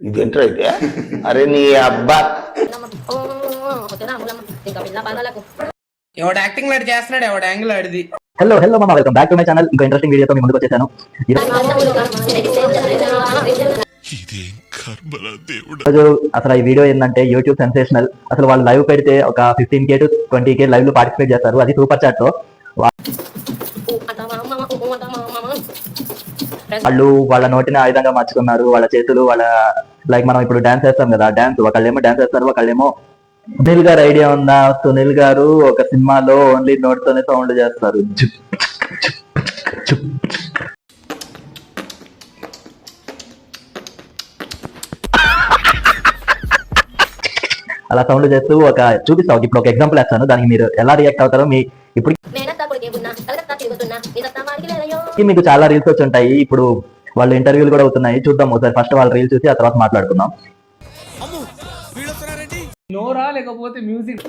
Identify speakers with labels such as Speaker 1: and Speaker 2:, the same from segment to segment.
Speaker 1: ఇదేంటో అయితే అరే నీ అబ్బా
Speaker 2: ఎవడు యాక్టింగ్ లాంటి చేస్తున్నాడు, ఎవడు యాంగిల్ ఆడిది.
Speaker 3: హలో హలో మామ, welcome back to my channel. ఇంకో ఇంట్రెస్టింగ్ వీడియోతో మీ ముందుకు వచ్చేసాను. ఈరోజు అసలు ఈ వీడియో ఏంటంటే యూట్యూబ్ సెన్సేషనల్. అసలు వాళ్ళు లైవ్ పెడితే ఒక 15K to 20K లైవ్ లో పార్టిసిపేట్ చేస్తారు, అది సూపర్ చాట్ లో. వాళ్ళు వాళ్ళ నోటిని ఆయుధంగా మార్చుకున్నారు, వాళ్ళ చేతులు వాళ్ళ లైక్ మనం ఇప్పుడు డాన్స్ చేస్తాం కదా, డాన్స్ ఒకళ్ళేమో డాన్స్ చేస్తారు, ఒకళ్ళేమో సునీల్ గారు ఐడియా ఉందా? సునీల్ గారు ఒక సినిమాలో ఓన్లీ నోట్ తోనే సౌండ్ చేస్తారు, అలా సౌండ్ చేస్తూ ఒక చూపిస్తావు. ఇప్పుడు ఒక ఎగ్జాంపుల్ వేస్తాను, దానికి మీరు ఎలా రియాక్ట్ అవుతారో. మీ ఇప్పుడు మీకు చాలా రీల్స్ వచ్చి ఉంటాయి, ఇప్పుడు వాళ్ళ ఇంటర్వ్యూలు కూడా అవుతున్నాయి, చూద్దాం ఒకసారి. ఫస్ట్ వాళ్ళ రీల్స్ చూసి ఆ తర్వాత మాట్లాడుకుందాం.
Speaker 2: నోరా లేకపోతే మ్యూజిక్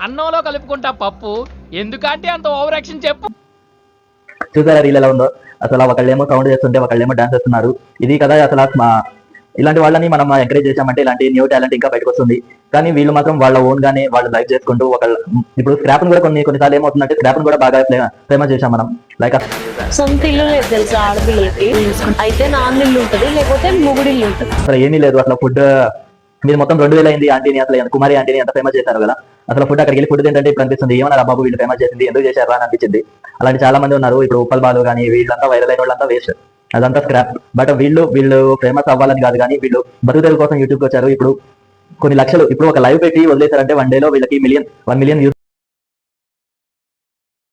Speaker 4: అన్నంలో కలుపుకుంటా పప్పు, ఎందుకంటే అంత ఓవర్ యాక్షన్ చెప్పు.
Speaker 3: చూసారా రీల్ ఎలా ఉందో? అసలు ఒకళ్ళేమో సౌండ్ చేస్తుంటే ఒకళ్ళేమో డాన్స్ చేస్తున్నారు. ఇది కదా అసలు ఇలాంటి వాళ్ళని మనం ఎంకరేజ్ చేసామంటే ఇలాంటి న్యూ టాలెంట్ ఇంకా బయటకు వస్తుంది. కానీ వీళ్ళు మాత్రం వాళ్ళ ఓన్ గానే వాళ్ళు లైక్ చేసుకుంటూ ఇప్పుడు స్క్రాప్ కూడా కొన్నిసార్లు ఏమవుతుందంటే స్క్రాప్ కూడా బాగా ఫేమస్ చేసాం మనం. లైక్
Speaker 5: సొంత ఇల్లు లేదు తెలుసా ఆడపిల్లలకి, అయితే నాన్న ఇల్లు ఉంటుంది లేకపోతే మొగుడు ఇల్లు ఉంటుంది.
Speaker 3: అసలు ఏమీ లేదు. అసలు ఫుడ్ మీరు మొత్తం 2000 అయింది ఆంటీని, అసలు కుమారి ఆంటీని ఎంత ఫేమస్ చేశారు కదా. అసలు ఫుడ్ అక్కడికి వెళ్ళి ఫుడ్ ఏంటంటే ఇప్పుడు అనిపిస్తుంది, ఏమన్నా బాబు వీళ్ళు ఫేమస్ చేసింది ఎందుకు చేశారా అని అనిపించింది. అలాంటి చాలా మంది ఉన్నారు. ఇప్పుడు ఉప్పల్ బాలు కానీ వీళ్ళంతా వైరల్ అయిన వాళ్ళంతా వేస్ట్, అదంతా స్క్రాప్. బట్ వీళ్ళు ఫేమస్ అవ్వాలని కాదు, కానీ వీళ్ళు బతుకుదెరువు కోసం యూట్యూబ్ వచ్చారు. ఇప్పుడు కొన్ని లక్షలు ఇప్పుడు ఒక లైవ్ పెట్టి వదిలేశారంటే 1 day లో వీళ్ళకి 1 million వ్యూస్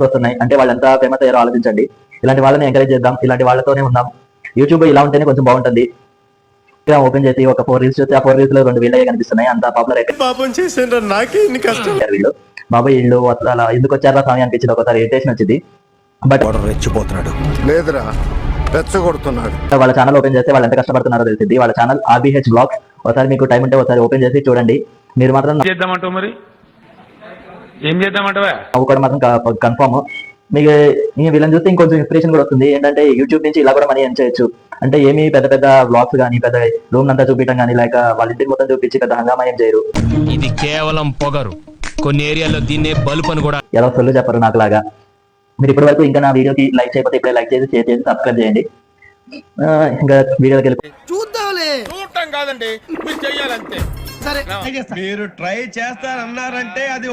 Speaker 3: వస్తున్నాయి. అంటే వాళ్ళు ఎంత ఫేమస్ అయ్యారో ఆలోచించండి. ఇలాంటి వాళ్ళని ఎంకరేజ్ చేద్దాం, ఇలాంటి వాళ్ళతోనే ఉందాం. యూట్యూబ్ ఇలా ఉంటేనే కొంచెం బాగుంటుంది. ఓపెన్ చేసి ఒక 4 రీల్స్ చూస్తే ఆ 4 రీల్స్ లో 2 వీళ్ళే కనిపిస్తున్నాయి. అంత పాపులర్ వీళ్ళు. బాబాయ్ ఇల్లు అలా ఎందుకు వచ్చారా స్వామి అనిపించింది ఒకసారి, ఇరిటేషన్ వచ్చింది. బట్
Speaker 6: రెచ్చిపోతున్నాడు లేదురా, రెచ్చగొడుతున్నాడు.
Speaker 3: వాళ్ళ ఛానల్ ఓపెన్ చేస్తే వాళ్ళు ఎంత కష్టపడుతున్నారో తెలిసింది. వాళ్ళ ఛానల్ RBH Vlogs. ఒకసారి మీకు టైం ఉంటే ఒకసారి ఓపెన్ చేసి చూడండి. మీరు మాత్రం
Speaker 7: చేద్దామంటావు, మరి ఏం చేద్దామంటావా?
Speaker 3: అవి కూడా మాత్రం కన్ఫర్మ్. మీకు వీళ్ళని చూస్తే ఇంకొంచెం ఇన్స్పిరేషన్ కూడా వస్తుంది. ఏంటంటే యూట్యూబ్ నుంచి ఇలా కూడా మనీ ఎర్న్ చేయొచ్చు. అంటే ఏమి పెద్ద పెద్ద వ్లాగ్స్ కానీ పెద్ద రూమ్ అంతా చూపించడం కానీ లైక్ వాళ్ళ ఇంటికి మొత్తం చూపించి పెద్ద హంగామా ఏం చేయరు.
Speaker 4: ఇది కేవలం పొగరు. కొన్ని ఏరియాలో దీన్నే బల్బ్ అని కూడా
Speaker 3: ఎలా సొల్లు చెప్పరు నాకు లాగా. మీరు ఇప్పటి వరకు ఇంకా నా వీడియోకి లైక్ చేయకపోతే ఇప్పుడే లైక్ చేసి షేర్ చేసి సబ్స్క్రైబ్ చేయండి. ఇంకా వీడియోకి వెళ్ళి
Speaker 7: చూడటం కాదండి, మీరు చెయ్యాలంతే.
Speaker 6: మీరు ట్రై చేస్తారన్నారంటే అది